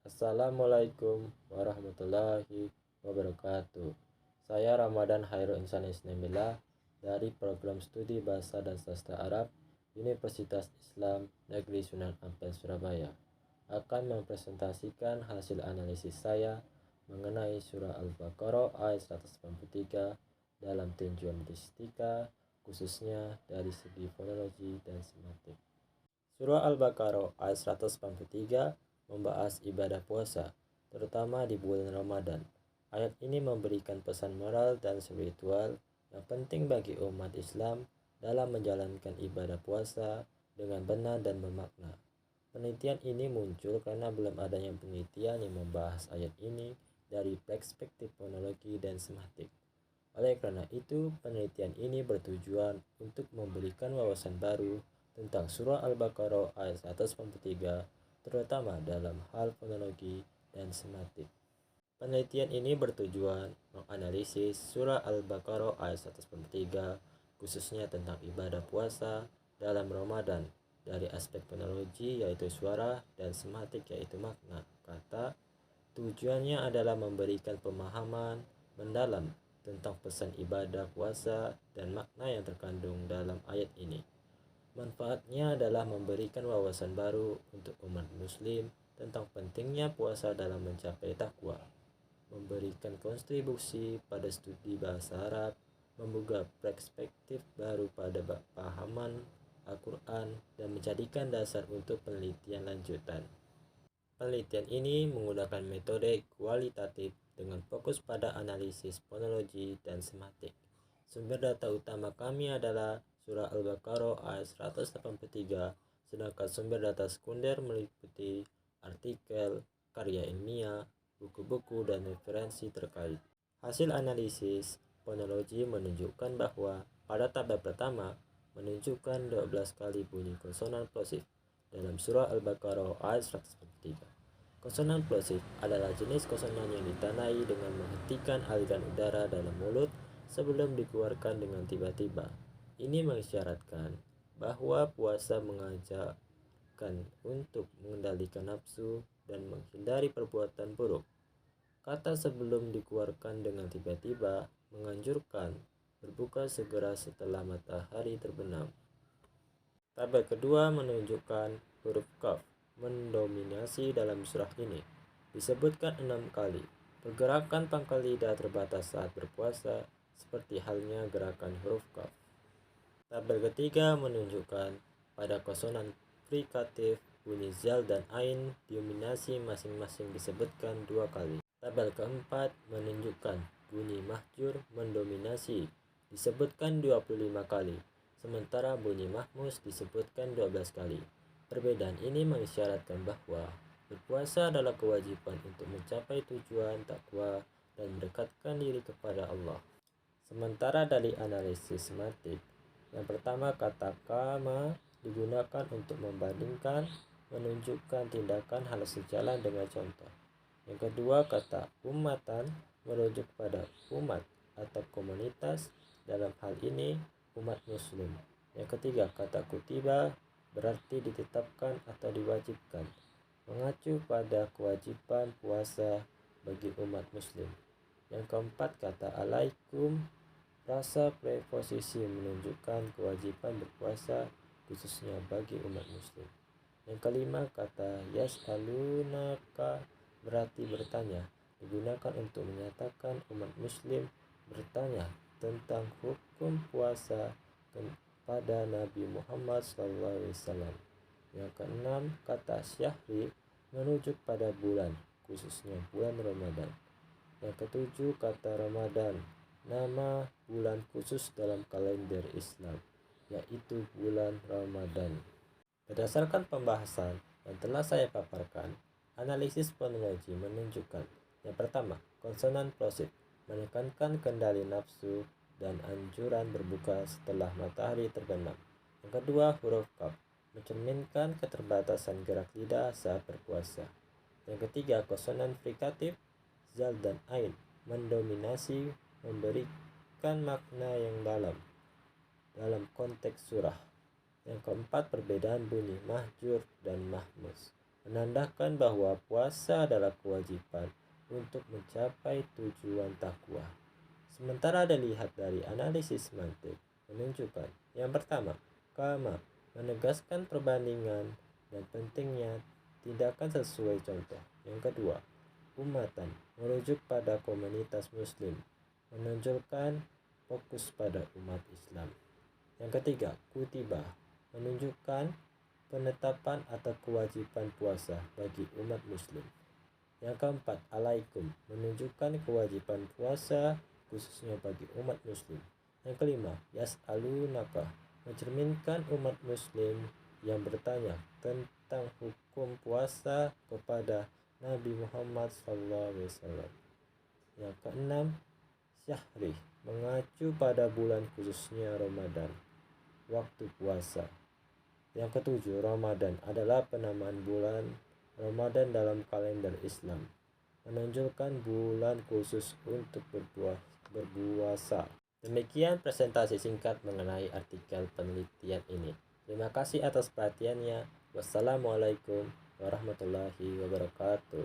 Assalamualaikum warahmatullahi wabarakatuh. Saya Ramadan Hairul Insan Isnamillah dari Program Studi Bahasa dan Sastra Arab Universitas Islam Negeri Sunan Ampel Surabaya akan mempresentasikan hasil analisis saya mengenai surah Al-Baqarah ayat 183 dalam tinjauan linguistika, khususnya dari segi fonologi dan semantik. Surah Al-Baqarah ayat 183 membahas ibadah puasa, terutama di bulan Ramadan. Ayat ini memberikan pesan moral dan spiritual yang penting bagi umat Islam dalam menjalankan ibadah puasa dengan benar dan bermakna. Penelitian ini muncul karena belum adanya penelitian yang membahas ayat ini dari perspektif fonologi dan semantik. Oleh karena itu, penelitian ini bertujuan untuk memberikan wawasan baru tentang surah Al-Baqarah ayat 183, terutama dalam hal fonologi dan semantik. Penelitian ini bertujuan menganalisis surah Al-Baqarah ayat 183, khususnya tentang ibadah puasa dalam Ramadan, dari aspek fonologi yaitu suara dan semantik yaitu makna kata. Tujuannya adalah memberikan pemahaman mendalam tentang pesan ibadah puasa dan makna yang terkandung dalam ayat ini. Manfaatnya adalah memberikan wawasan baru untuk umat muslim tentang pentingnya puasa dalam mencapai takwa, memberikan kontribusi pada studi bahasa Arab, membuka perspektif baru pada pahaman Al-Quran, dan menjadikan dasar untuk penelitian lanjutan. Penelitian ini menggunakan metode kualitatif dengan fokus pada analisis fonologi dan semantik. Sumber data utama kami adalah surah Al-Baqarah ayat 183, sedangkan sumber data sekunder meliputi artikel, karya ilmiah, buku-buku, dan referensi terkait. Hasil analisis fonologi menunjukkan bahwa pada tabel pertama menunjukkan 12 kali bunyi konsonan plosif dalam surah Al-Baqarah ayat 183. Konsonan plosif adalah jenis konsonan yang ditandai dengan menghentikan aliran udara dalam mulut sebelum dikeluarkan dengan tiba-tiba. Ini mengisyaratkan bahwa puasa mengajarkan untuk mengendalikan nafsu dan menghindari perbuatan buruk. Kata sebelum dikeluarkan dengan tiba-tiba menganjurkan berbuka segera setelah matahari terbenam. Tabel kedua menunjukkan huruf Qaf mendominasi dalam surah ini. Disebutkan 6 kali. Pergerakan pangkal lidah terbatas saat berpuasa, seperti halnya gerakan huruf Qaf. Tabel ketiga menunjukkan pada konsonan frikatif bunyi zal dan ain dominasi masing-masing disebutkan 2 kali. Tabel keempat menunjukkan bunyi mahjur mendominasi disebutkan 25 kali, sementara bunyi mahmus disebutkan 12 kali. Perbedaan ini mengisyaratkan bahwa berpuasa adalah kewajiban untuk mencapai tujuan takwa dan mendekatkan diri kepada Allah. Sementara dari analisis semantik, yang pertama kata kama digunakan untuk membandingkan, menunjukkan tindakan hal sejalan dengan contoh. Yang kedua kata ummatan merujuk pada umat atau komunitas, dalam hal ini umat muslim. Yang ketiga kata kutiba berarti ditetapkan atau diwajibkan, mengacu pada kewajiban puasa bagi umat muslim. Yang keempat kata alaikum rasa preposisi menunjukkan kewajiban berpuasa khususnya bagi umat muslim. Yang kelima kata yas'alunaka berarti bertanya, digunakan untuk menyatakan umat muslim bertanya tentang hukum puasa kepada Nabi Muhammad SAW. Yang keenam kata syahri merujuk pada bulan, khususnya bulan Ramadan. Yang ketujuh kata Ramadan, nama bulan khusus dalam kalender Islam, yaitu bulan Ramadan. Berdasarkan pembahasan yang telah saya paparkan, analisis fonologi menunjukkan yang pertama, konsonan plosif menekankan kendali nafsu dan anjuran berbuka setelah matahari terbenam. Yang kedua, huruf Qaf mencerminkan keterbatasan gerak lidah saat berpuasa. Yang ketiga, konsonan frikatif zal dan ain mendominasi, memberikan makna yang dalam konteks surah. Yang keempat, perbedaan bunyi mahjur dan mahmus menandakan bahwa puasa adalah kewajiban untuk mencapai tujuan takwa. Sementara dilihat dari analisis mantik menunjukkan yang pertama, kama menegaskan perbandingan dan pentingnya tindakan sesuai contoh. Yang kedua, umatan merujuk pada komunitas muslim, menonjolkan fokus pada umat Islam. Yang ketiga, kutiba menunjukkan penetapan atau kewajiban puasa bagi umat muslim. Yang keempat, alaikum menunjukkan kewajiban puasa khususnya bagi umat muslim. Yang kelima, yas'alunaka mencerminkan umat muslim yang bertanya tentang hukum puasa kepada Nabi Muhammad SAW. Yang keenam, syahri mengacu pada bulan khususnya Ramadan, waktu puasa. Yang ketujuh, Ramadan adalah penamaan bulan Ramadan dalam kalender Islam, menonjolkan bulan khusus untuk berpuasa. Demikian presentasi singkat mengenai artikel penelitian ini. Terima kasih atas perhatiannya. Wassalamualaikum warahmatullahi wabarakatuh.